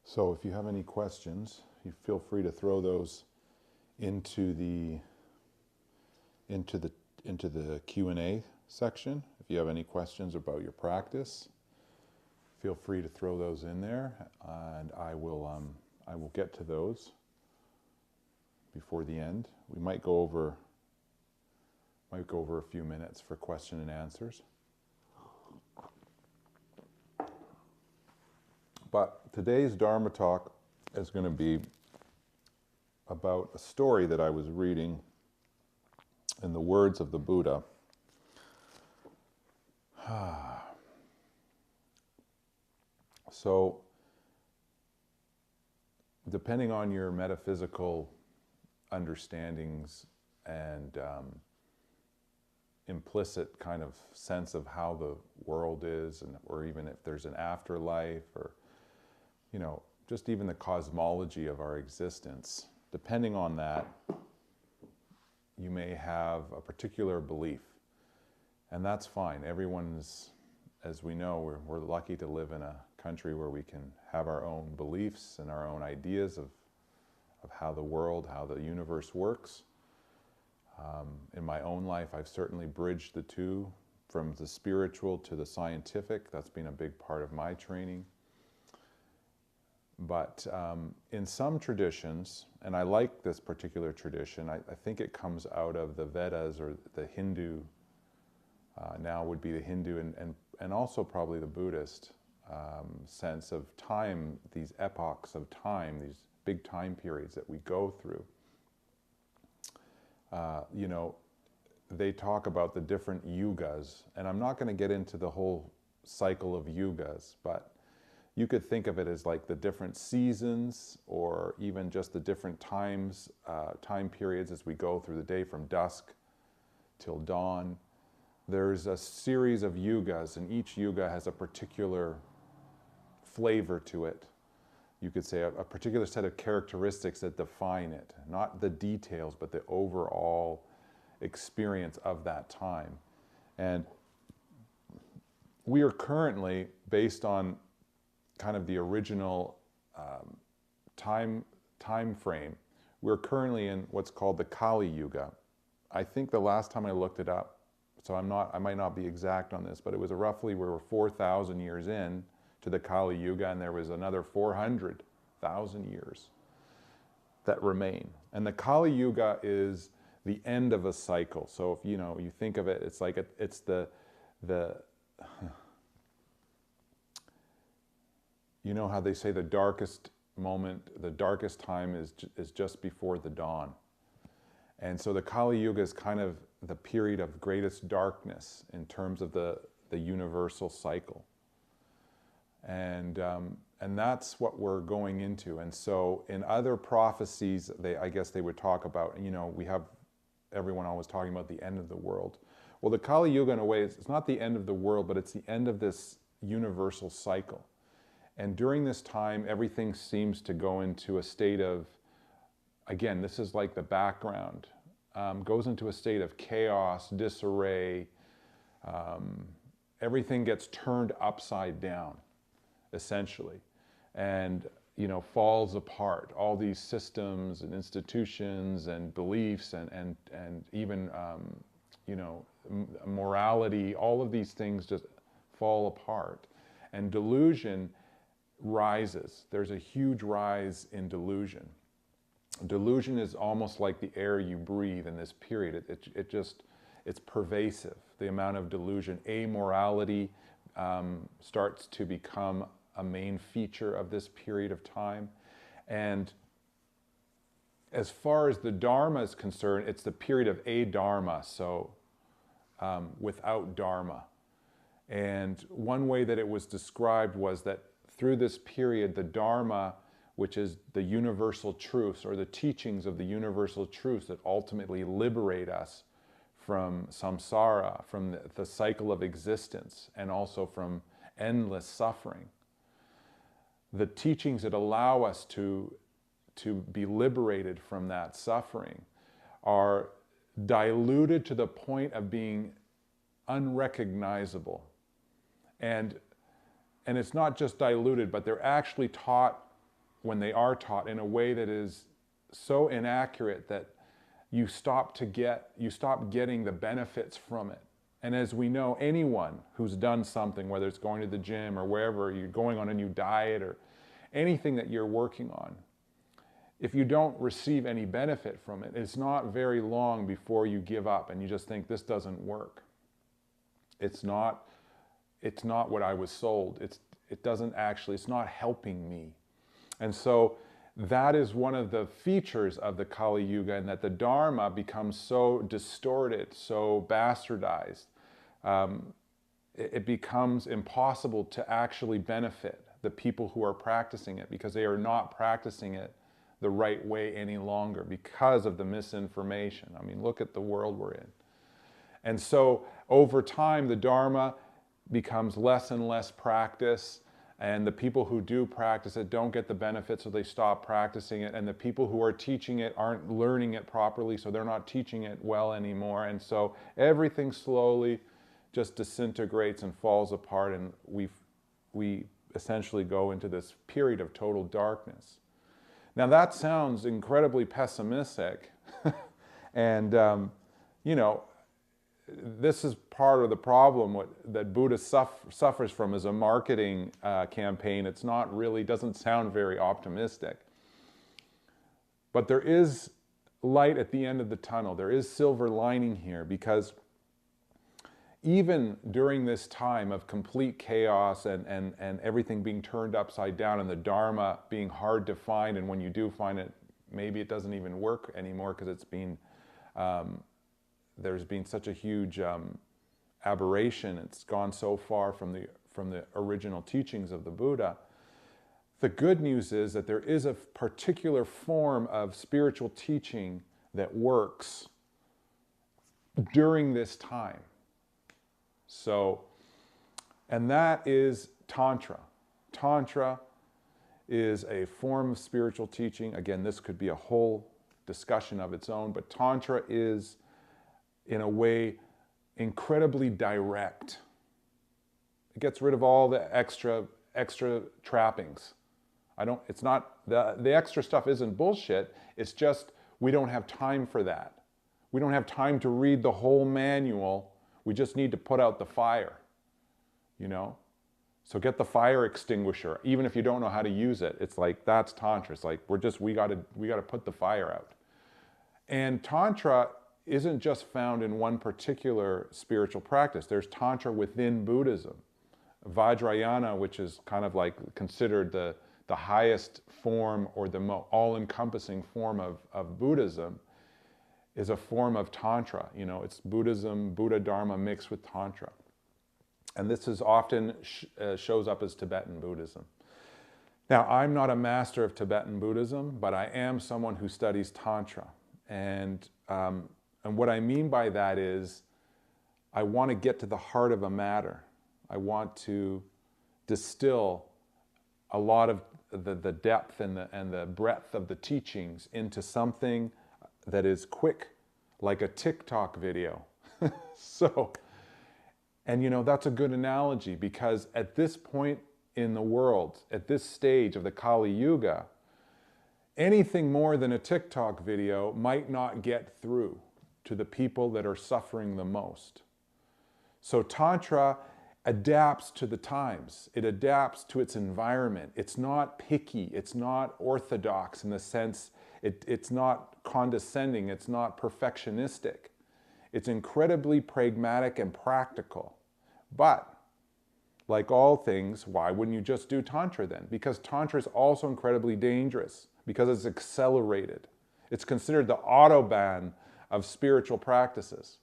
So if you have any questions, you feel free to throw those into the into the into the Q&A section. If you have any questions about your practice, feel free to throw those in there, and I will get to those before the end. We might go over a few minutes for question and answers. But today's Dharma talk is going to be about a story that I was reading in the words of the Buddha. So, depending on your metaphysical understandings and implicit kind of sense of how the world is, or even if there's an afterlife, or just even the cosmology of our existence, depending on that, you may have a particular belief, and that's fine. Everyone's, as we know, we're lucky to live in a country where we can have our own beliefs and our own ideas of how the world, how the universe works. In my own life, I've certainly bridged the two, from the spiritual to the scientific. That's been a big part of my training. But in some traditions, and I like this particular tradition, I think it comes out of the Vedas, or the Hindu, now would be the Hindu, and also probably the Buddhist sense of time, these epochs of time, these big time periods that we go through. They talk about the different yugas, and I'm not going to get into the whole cycle of yugas, but you could think of it as like the different seasons, or even just the different times, time periods as we go through the day from dusk till dawn. There's a series of yugas, and each yuga has a particular flavor to it. You could say a particular set of characteristics that define it, not the details, but the overall experience of that time. And we are currently, based on kind of the original time frame, we're currently in what's called the Kali Yuga. I think the last time I looked it up, so I might not be exact on this, but it was roughly, we were 4,000 years in to the Kali Yuga, and there was another 400,000 years that remain. And the Kali Yuga is the end of a cycle. So if you think of it, it's like it's the you know how they say the darkest moment, the darkest time is just before the dawn. And so the Kali Yuga is kind of the period of greatest darkness in terms of the universal cycle. And that's what we're going into. And so in other prophecies, I guess they would talk about, we have everyone always talking about the end of the world. Well, the Kali Yuga, in a way, it's not the end of the world, but it's the end of this universal cycle. And during this time, everything seems to go into a state of, again, this is like the background, goes into a state of chaos, disarray. Everything gets turned upside down, essentially, and falls apart. All these systems and institutions and beliefs and even morality, all of these things just fall apart, and delusion rises. There's a huge rise in delusion. Delusion is almost like the air you breathe in this period. It's pervasive. The amount of delusion, amorality starts to become a main feature of this period of time. And as far as the Dharma is concerned, it's the period of adharma, so without Dharma. And one way that it was described was that through this period, the Dharma, which is the universal truths, or the teachings of the universal truths that ultimately liberate us from samsara, from the cycle of existence, and also from endless suffering. The teachings that allow us to be liberated from that suffering are diluted to the point of being unrecognizable. And it's not just diluted, but they're actually taught when they are taught in a way that is so inaccurate that you stop getting the benefits from it. And as we know, anyone who's done something, whether it's going to the gym or wherever, you're going on a new diet or anything that you're working on, if you don't receive any benefit from it, it's not very long before you give up and you just think, this doesn't work. It's not what I was sold. It's not helping me. And so that is one of the features of the Kali Yuga, and that the Dharma becomes so distorted, so bastardized. It becomes impossible to actually benefit the people who are practicing it, because they are not practicing it the right way any longer because of the misinformation. I mean, look at the world we're in. And so over time, the Dharma becomes less and less practice, and the people who do practice it don't get the benefits, so they stop practicing it, and the people who are teaching it aren't learning it properly, so they're not teaching it well anymore. And so everything slowly just disintegrates and falls apart, and we essentially go into this period of total darkness. Now that sounds incredibly pessimistic, and you know, this is part of the problem that Buddha suffers from as a marketing campaign. It's not really, doesn't sound very optimistic. But there is light at the end of the tunnel. There is silver lining here, because even during this time of complete chaos and everything being turned upside down and the Dharma being hard to find, and when you do find it, maybe it doesn't even work anymore because it's been there's been such a huge aberration. It's gone so far from the original teachings of the Buddha. The good news is that there is a particular form of spiritual teaching that works during this time. So, and that is Tantra. Tantra is a form of spiritual teaching. Again, this could be a whole discussion of its own, but Tantra is, in a way, incredibly direct. It gets rid of all the extra trappings. It's not, the extra stuff isn't bullshit, it's just we don't have time for that. We don't have time to read the whole manual. We just need to put out the fire, you know? So get the fire extinguisher, even if you don't know how to use it. It's like, that's Tantra. It's like, we gotta put the fire out. And Tantra isn't just found in one particular spiritual practice. There's Tantra within Buddhism. Vajrayana, which is kind of like considered the highest form or the all-encompassing form of Buddhism, is a form of Tantra. You know, it's Buddhism, Buddha Dharma mixed with Tantra. And this is often shows up as Tibetan Buddhism. Now, I'm not a master of Tibetan Buddhism, but I am someone who studies Tantra. And what I mean by that is, I want to get to the heart of a matter. I want to distill a lot of the depth and the breadth of the teachings into something that is quick, like a TikTok video. So, and you know, that's a good analogy, because at this point in the world, at this stage of the Kali Yuga, anything more than a TikTok video might not get through to the people that are suffering the most. So Tantra adapts to the times. It adapts to its environment. It's not picky. It's not orthodox in the sense, it's not condescending. It's not perfectionistic. It's incredibly pragmatic and practical. But like all things, why wouldn't you just do Tantra then? Because Tantra is also incredibly dangerous, because it's accelerated. It's considered the Autobahn of spiritual practices.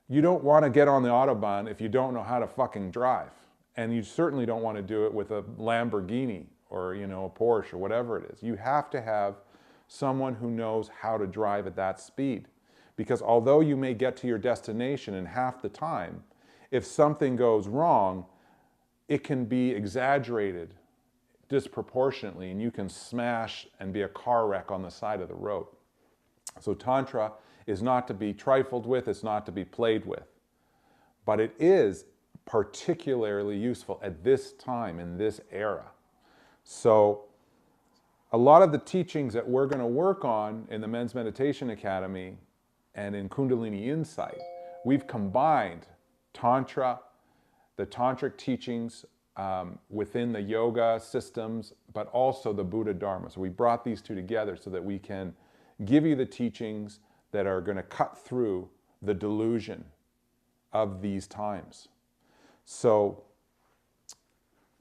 You don't want to get on the Autobahn if you don't know how to fucking drive. And you certainly don't want to do it with a Lamborghini or, you know, a Porsche or whatever it is. You have to have someone who knows how to drive at that speed. Because although you may get to your destination in half the time, if something goes wrong, it can be exaggerated disproportionately, and you can smash and be a car wreck on the side of the road. So Tantra is not to be trifled with, it's not to be played with. But it is particularly useful at this time, in this era. So a lot of the teachings that we're going to work on in the Men's Meditation Academy and in Kundalini Insight, we've combined Tantra, the Tantric teachings within the yoga systems, but also the Buddha Dharma. So we brought these two together so that we can give you the teachings that are going to cut through the delusion of these times. So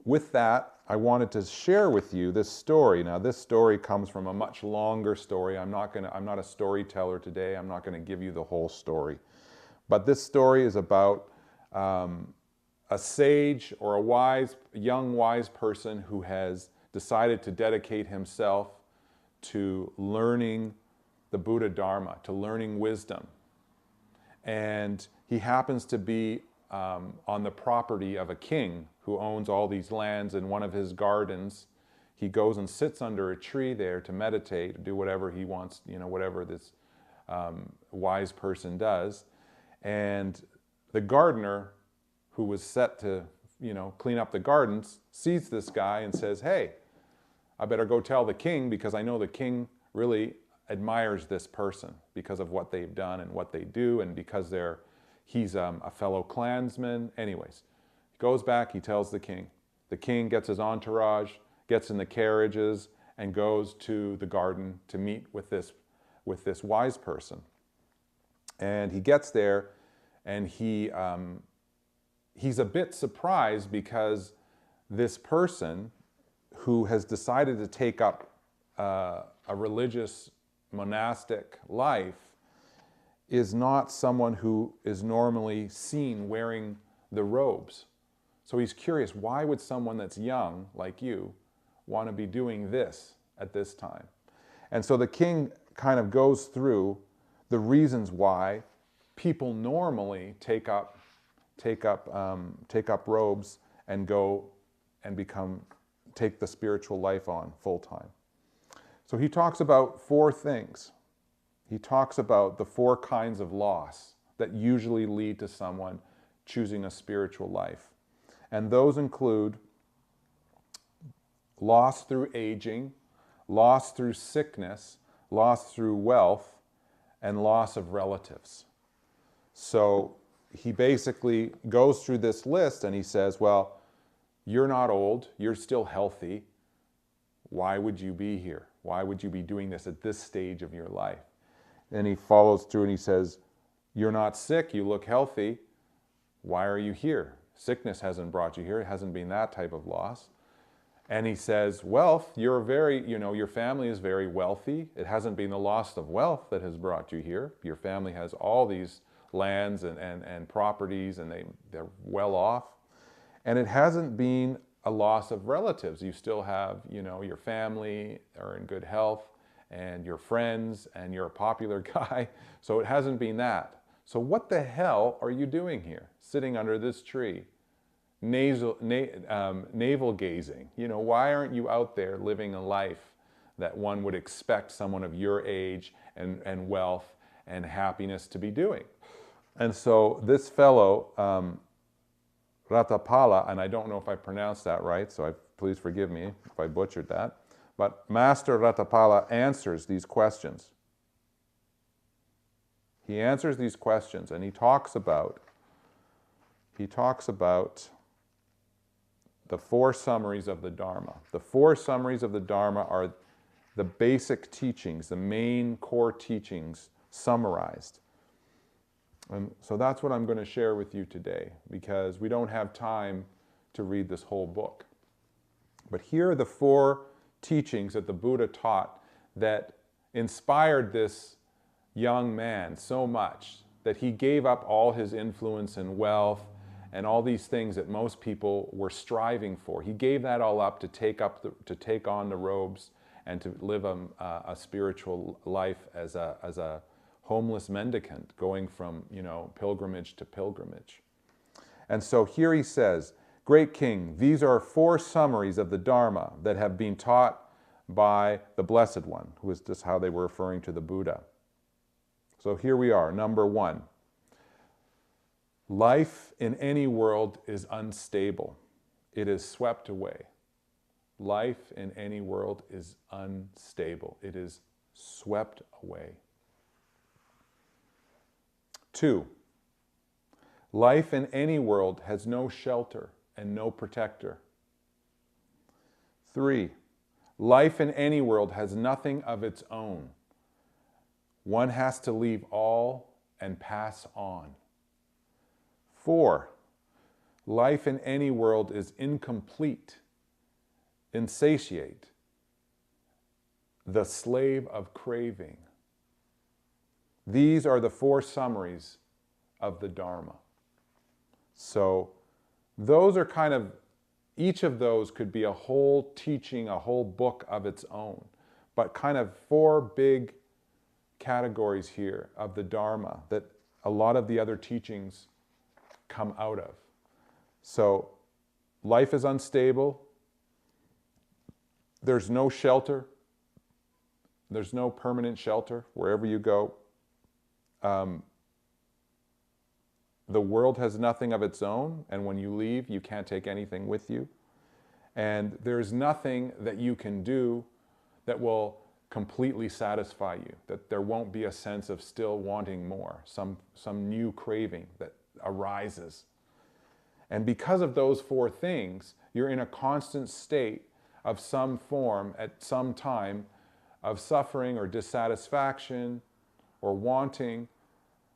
with that, I wanted to share with you this story. Now, this story comes from a much longer story. I'm not a storyteller today. I'm not going to give you the whole story. But this story is about a sage or a young wise person who has decided to dedicate himself to learning the Buddha Dharma, to learning wisdom. And he happens to be on the property of a king who owns all these lands. In one of his gardens, he goes and sits under a tree there to meditate, do whatever he wants, whatever this wise person does. And the gardener, who was set to, clean up the gardens, sees this guy and says, "Hey, I better go tell the king, because I know the king really admires this person because of what they've done and what they do, and because he's a fellow clansman." Anyways, he goes back, he tells the king. The king gets his entourage, gets in the carriages, and goes to the garden to meet with this wise person. And he gets there, and he's a bit surprised because this person who has decided to take up a religious monastic life is not someone who is normally seen wearing the robes. So he's curious, why would someone that's young, like you, want to be doing this at this time? And so the king kind of goes through the reasons why people normally take up robes and go and take the spiritual life on full time. So he talks about 4 things. He talks about the 4 kinds of loss that usually lead to someone choosing a spiritual life. And those include loss through aging, loss through sickness, loss through wealth, and loss of relatives. So he basically goes through this list and he says, well, you're not old, you're still healthy. Why would you be here? Why would you be doing this at this stage of your life? And he follows through and he says, you're not sick, you look healthy. Why are you here? Sickness hasn't brought you here. It hasn't been that type of loss. And he says, wealth, your family is very wealthy. It hasn't been the loss of wealth that has brought you here. Your family has all these lands and properties, and they're well off. And it hasn't been a loss of relatives. You still have, your family are in good health, and your friends, and you're a popular guy. So it hasn't been that. So what the hell are you doing here, sitting under this tree, navel gazing? Why aren't you out there living a life that one would expect someone of your age and wealth and happiness to be doing? And so this fellow, Ratapala, and I don't know if I pronounced that right, so please forgive me if I butchered that, but Master Ratapala answers these questions. He answers these questions, and he talks about the 4 summaries of the Dharma. The 4 summaries of the Dharma are the basic teachings, the main core teachings summarized. And so that's what I'm going to share with you today, because we don't have time to read this whole book. But here are the 4 teachings that the Buddha taught that inspired this young man so much that he gave up all his influence and wealth and all these things that most people were striving for. He gave that all up to take on the robes and to live a spiritual life as a homeless mendicant, going from pilgrimage to pilgrimage. And so here he says, "Great King, these are 4 summaries of the Dharma that have been taught by the Blessed One," who is just how they were referring to the Buddha. So here we are, number 1. Life in any world is unstable. It is swept away. Life in any world is unstable. It is swept away. 2, life in any world has no shelter and no protector. 3, life in any world has nothing of its own. One has to leave all and pass on. 4, life in any world is incomplete, insatiate, the slave of craving. These are the 4 summaries of the Dharma. So those are kind of, each of those could be a whole teaching, a whole book of its own, but kind of 4 big categories here of the Dharma that a lot of the other teachings come out of. So life is unstable. There's no shelter. There's no permanent shelter wherever you go. The world has nothing of its own, and when you leave, you can't take anything with you. And there's nothing that you can do that will completely satisfy you, that there won't be a sense of still wanting more, some new craving that arises. And because of those 4 things, you're in a constant state of some form at some time of suffering or dissatisfaction or wanting.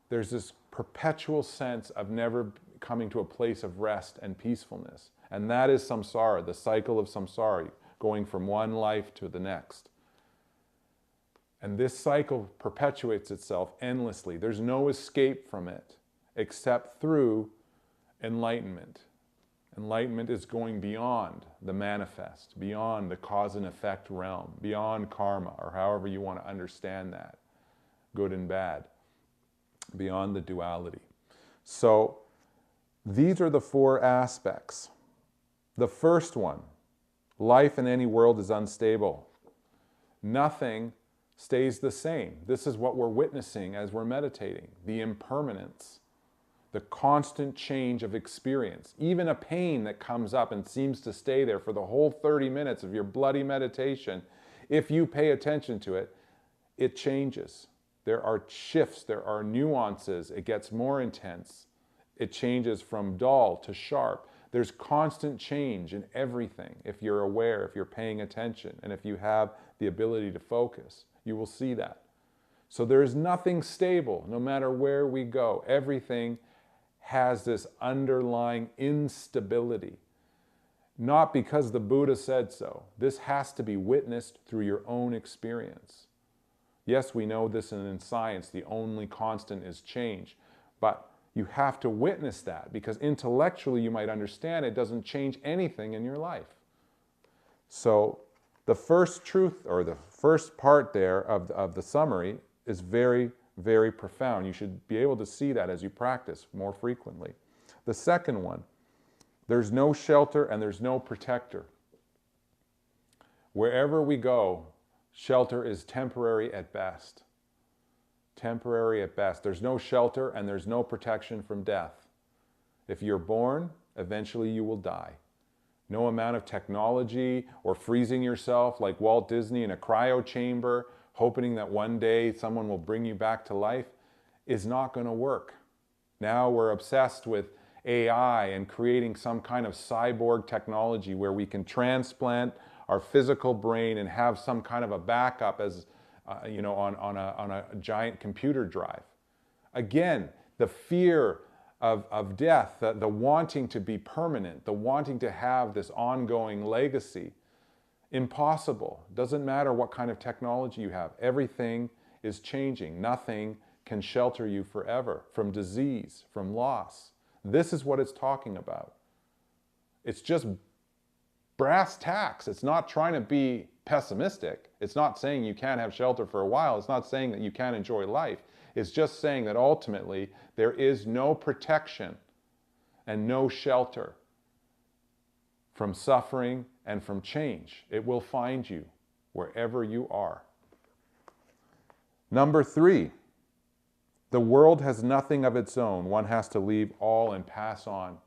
There's this perpetual sense of never coming to a place of rest and peacefulness. And that is samsara, the cycle of samsara, going from one life to the next. And this cycle perpetuates itself endlessly. There's no escape from it except through enlightenment. Enlightenment is going beyond the manifest, beyond the cause and effect realm, beyond karma, or however you want to understand that, good and bad, beyond the duality. So these are the 4 aspects. The first one, life in any world is unstable. Nothing stays the same. This is what we're witnessing as we're meditating, the impermanence, the constant change of experience. Even a pain that comes up and seems to stay there for the whole 30 minutes of your bloody meditation, if you pay attention to it, it changes. There are shifts, there are nuances, it gets more intense. It changes from dull to sharp. There's constant change in everything. If you're aware, if you're paying attention, and if you have the ability to focus, you will see that. So there is nothing stable, no matter where we go. Everything has this underlying instability. Not because the Buddha said so. This has to be witnessed through your own experience. Yes, we know this in science, the only constant is change. But you have to witness that, because intellectually you might understand it doesn't change anything in your life. So the first truth, or the first part there of the summary, is very, very profound. You should be able to see that as you practice more frequently. The second one, there's no shelter and there's no protector. Wherever we go, shelter is temporary at best. Temporary at best. There's no shelter and there's no protection from death. If you're born, eventually you will die. No amount of technology or freezing yourself like Walt Disney in a cryo chamber, hoping that one day someone will bring you back to life, is not going to work. Now we're obsessed with AI and creating some kind of cyborg technology where we can transplant our physical brain and have some kind of a backup as on a giant computer drive. Again, the fear of death, the wanting to be permanent, the wanting to have this ongoing legacy. Impossible. Doesn't matter what kind of technology you have. Everything is changing. Nothing can shelter you forever from disease, from loss. This is what it's talking about. It's just brass tacks. It's not trying to be pessimistic. It's not saying you can't have shelter for a while. It's not saying that you can't enjoy life. It's just saying that ultimately there is no protection and no shelter from suffering and from change. It will find you wherever you are. Number 3, the world has nothing of its own. One has to leave all and pass on.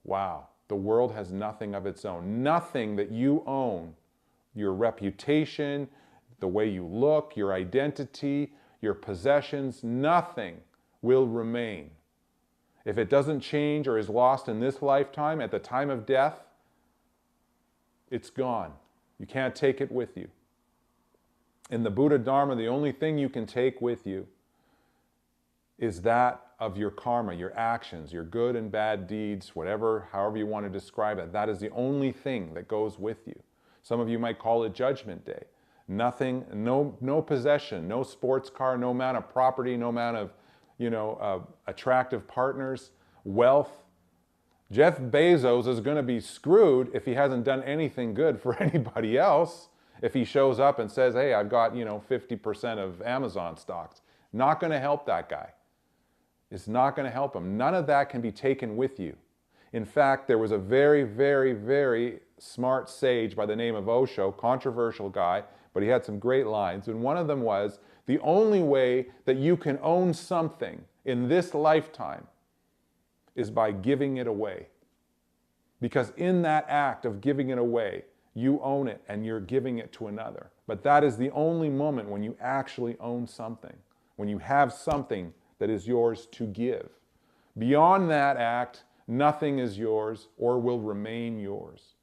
Wow. The world has nothing of its own. Nothing that you own, your reputation, the way you look, your identity, your possessions, nothing will remain. If it doesn't change or is lost in this lifetime, at the time of death, it's gone. You can't take it with you. In the Buddha Dharma, the only thing you can take with you is that of your karma, your actions, your good and bad deeds, whatever, however you want to describe it. That is the only thing that goes with you. Some of you might call it Judgment Day. Nothing, no possession, no sports car, no amount of property, no amount of, attractive partners, wealth. Jeff Bezos is going to be screwed if he hasn't done anything good for anybody else. If he shows up and says, hey, I've got, 50% of Amazon stocks. Not going to help that guy. It's not going to help him. None of that can be taken with you. In fact, there was a very, very, very smart sage by the name of Osho, controversial guy, but he had some great lines. And one of them was, the only way that you can own something in this lifetime is by giving it away. Because in that act of giving it away, you own it and you're giving it to another. But that is the only moment when you actually own something, when you have something that is yours to give. Beyond that act, nothing is yours or will remain yours.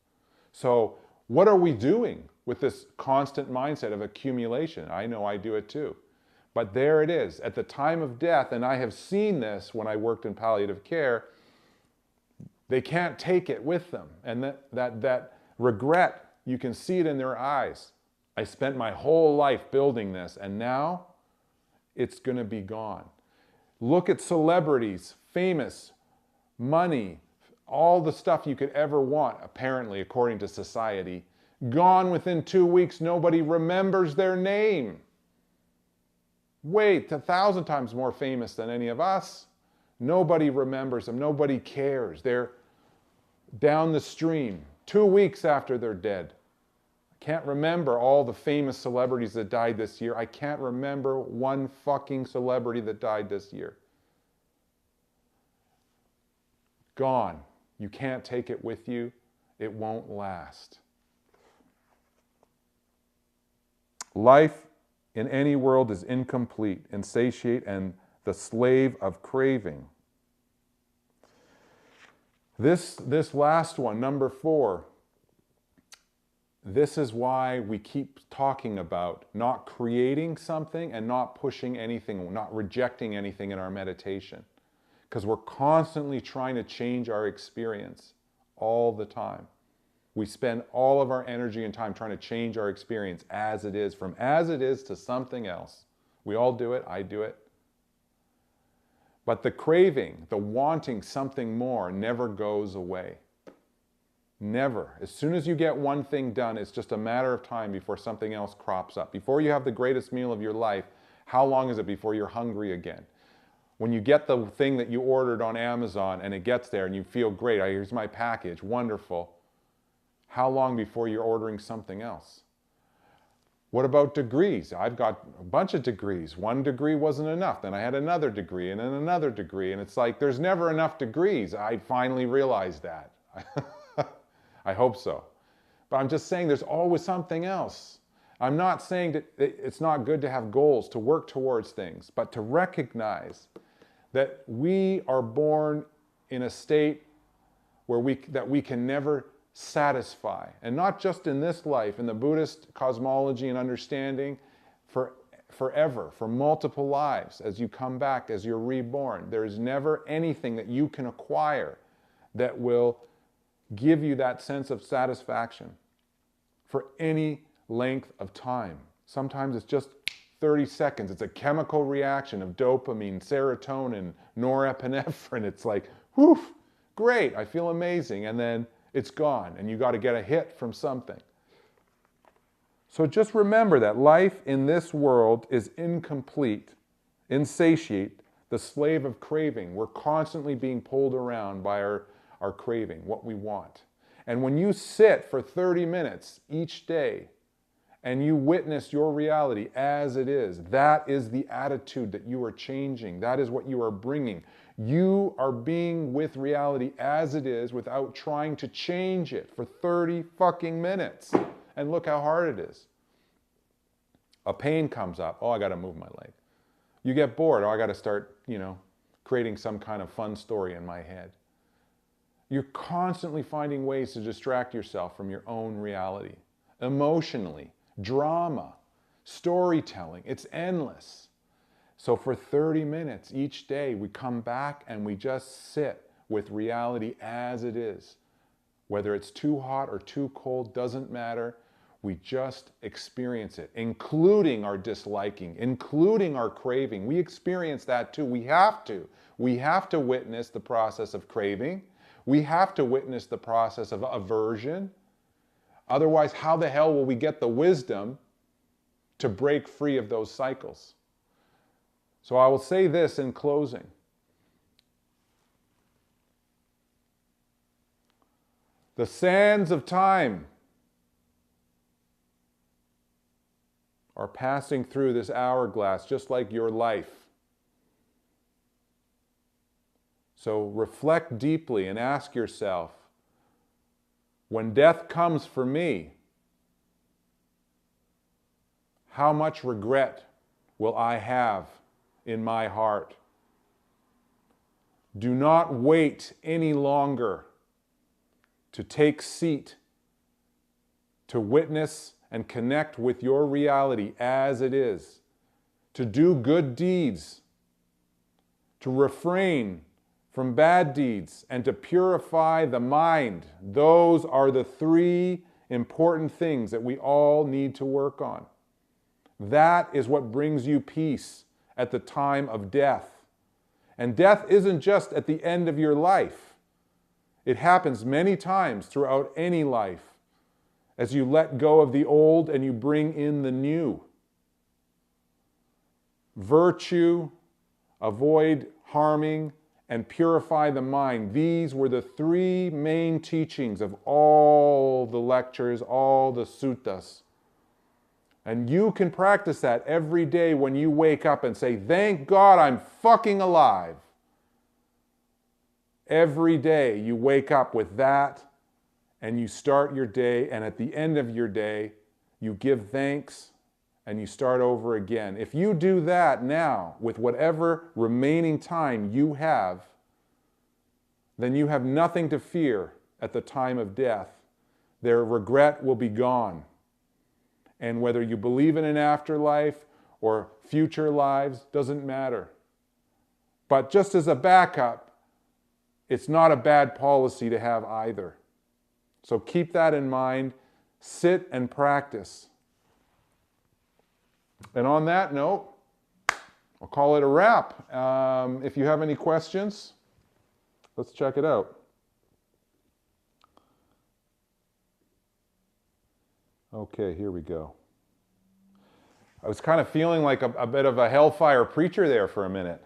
So what are we doing with this constant mindset of accumulation? I know I do it too. But there it is. At the time of death, and I have seen this when I worked in palliative care, they can't take it with them. And that regret, you can see it in their eyes. I spent my whole life building this, and now it's going to be gone. Look at celebrities, famous, money, all the stuff you could ever want, apparently, according to society. Gone within 2 weeks, nobody remembers their name. Wait, 1,000 times more famous than any of us. Nobody remembers them, nobody cares. They're down the stream 2 weeks after they're dead. I can't remember all the famous celebrities that died this year. I can't remember one fucking celebrity that died this year. Gone. You can't take it with you. It won't last. Life in any world is incomplete, insatiate, and the slave of craving. This last one, number 4, this is why we keep talking about not creating something and not pushing anything, not rejecting anything in our meditation. Because we're constantly trying to change our experience all the time. We spend all of our energy and time trying to change our experience as it is, from as it is to something else. We all do it, I do it. But the craving, the wanting something more never goes away. Never. As soon as you get one thing done, it's just a matter of time before something else crops up. Before you have the greatest meal of your life, how long is it before you're hungry again? When you get the thing that you ordered on Amazon and it gets there and you feel great, here's my package, wonderful. How long before you're ordering something else? What about degrees? I've got a bunch of degrees. One degree wasn't enough. Then I had another degree and then another degree. And it's like, there's never enough degrees. I finally realized that. I hope so. But I'm just saying there's always something else. I'm not saying that it's not good to have goals, to work towards things, but to recognize that we are born in a state where we can never satisfy. And not just in this life, in the Buddhist cosmology and understanding, forever, for multiple lives, as you come back, as you're reborn. There is never anything that you can acquire that will give you that sense of satisfaction for any length of time. Sometimes it's just 30 seconds. It's a chemical reaction of dopamine, serotonin, norepinephrine. It's like, whew, great, I feel amazing. And then it's gone, and you got to get a hit from something. So just remember that life in this world is incomplete, insatiate, the slave of craving. We're constantly being pulled around by our craving, what we want. And when you sit for 30 minutes each day and you witness your reality as it is, that is the attitude that you are changing. That is what you are bringing. You are being with reality as it is without trying to change it for 30 fucking minutes. And look how hard it is. A pain comes up. Oh, I got to move my leg. You get bored. Oh, I got to start, creating some kind of fun story in my head. You're constantly finding ways to distract yourself from your own reality. Emotionally, drama, storytelling, it's endless. So for 30 minutes each day, we come back and we just sit with reality as it is. Whether it's too hot or too cold, doesn't matter. We just experience it, including our disliking, including our craving. We experience that too. We have to. We have to witness the process of craving. We have to witness the process of aversion. Otherwise, how the hell will we get the wisdom to break free of those cycles? So I will say this in closing. The sands of time are passing through this hourglass, just like your life. So reflect deeply and ask yourself, when death comes for me, how much regret will I have in my heart? Do not wait any longer to take seat, to witness and connect with your reality as it is, to do good deeds, to refrain from bad deeds, and to purify the mind. Those are the three important things that we all need to work on. That is what brings you peace at the time of death. And death isn't just at the end of your life. It happens many times throughout any life as you let go of the old and you bring in the new. Virtue, avoid harming, and purify the mind. These were the three main teachings of all the lectures, all the suttas. And you can practice that every day when you wake up and say, thank God I'm fucking alive. Every day you wake up with that and you start your day, and at the end of your day, you give thanks and you start over again. If you do that now with whatever remaining time you have, then you have nothing to fear at the time of death. Their regret will be gone. And whether you believe in an afterlife or future lives, doesn't matter. But just as a backup, it's not a bad policy to have either. So keep that in mind, sit and practice. And on that note, I'll call it a wrap. If you have any questions, let's check it out. Okay, here we go. I was kind of feeling like a bit of a hellfire preacher there for a minute.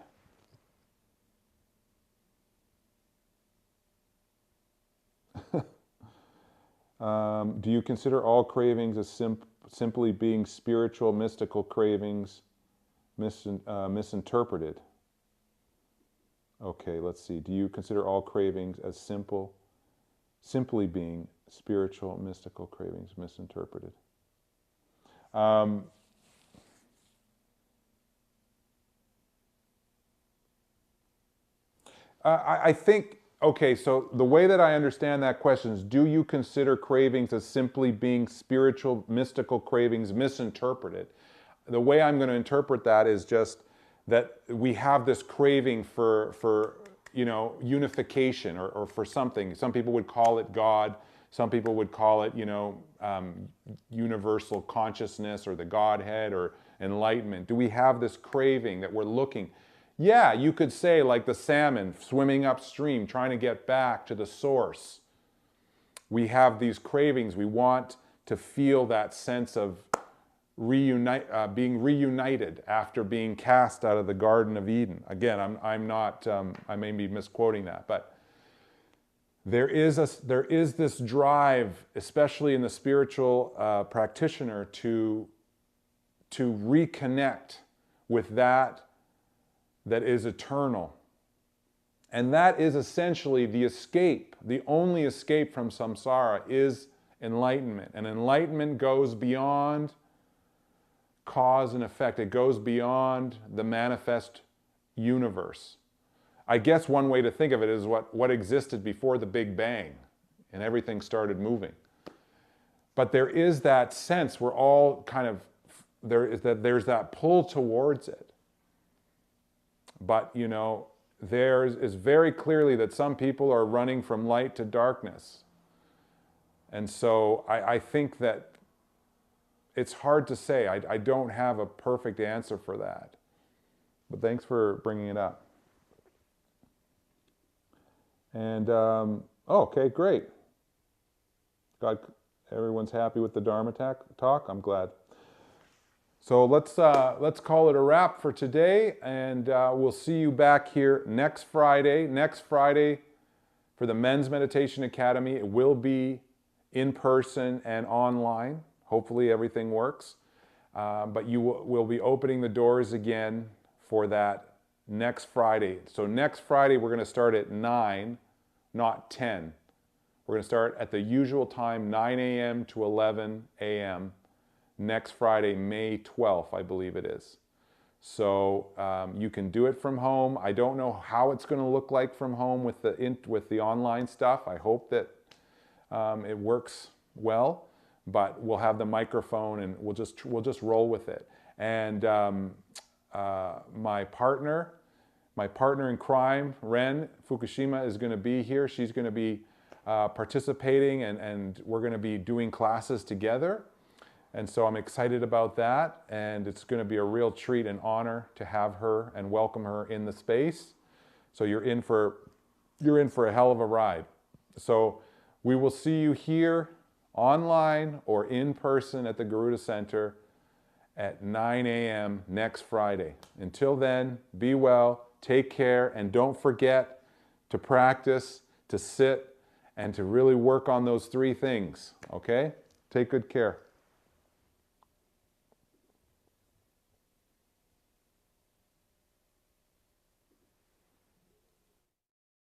Do you consider all cravings as simply being spiritual, mystical cravings misinterpreted? Okay, let's see. Do you consider all cravings as simply being spiritual, mystical cravings misinterpreted? I think, okay, so the way that I understand that question is, do you consider cravings as simply being spiritual, mystical cravings misinterpreted? The way I'm going to interpret that is just that we have this craving for unification or for something. Some people would call it God. Some people would call it, universal consciousness or the Godhead or enlightenment. Do we have this craving that we're looking? Yeah, you could say like the salmon swimming upstream, trying to get back to the source. We have these cravings. We want to feel that sense of being reunited after being cast out of the Garden of Eden. Again, I'm not, I may be misquoting that, but there is this drive, especially in the spiritual practitioner, to reconnect with that is eternal, And that is essentially the escape. The only escape from samsara is enlightenment. And enlightenment goes beyond cause and effect. It goes beyond the manifest universe. I guess one way to think of it is what existed before the Big Bang and everything started moving. But there is that sense, we're all kind of, there's that pull towards it. But, you know, there is very clearly that some people are running from light to darkness. And so I think that it's hard to say. I don't have a perfect answer for that. But thanks for bringing it up. And, okay, great. Everyone's happy with the Dharma talk? I'm glad. So let's call it a wrap for today, and we'll see you back here next Friday. Next Friday for the Men's Meditation Academy. It will be in person and online. Hopefully everything works. But we'll be opening the doors again for that next Friday. So next Friday we're going to start at 9, not 10. We're going to start at the usual time, 9 a.m. to 11 a.m. next Friday, May 12th, I believe it is. So you can do it from home. I don't know how it's going to look like from home with the online stuff. I hope that it works well, but we'll have the microphone and we'll just roll with it. And my partner in crime, Ren Fukushima, is going to be here. She's going to be participating, and we're going to be doing classes together. And so I'm excited about that, and it's going to be a real treat and honor to have her and welcome her in the space. So you're in for a hell of a ride. So we will see you here online or in person at the Garuda Center at 9 a.m. next Friday. Until then, be well, take care, and don't forget to practice, to sit, and to really work on those 3 things, okay? Take good care.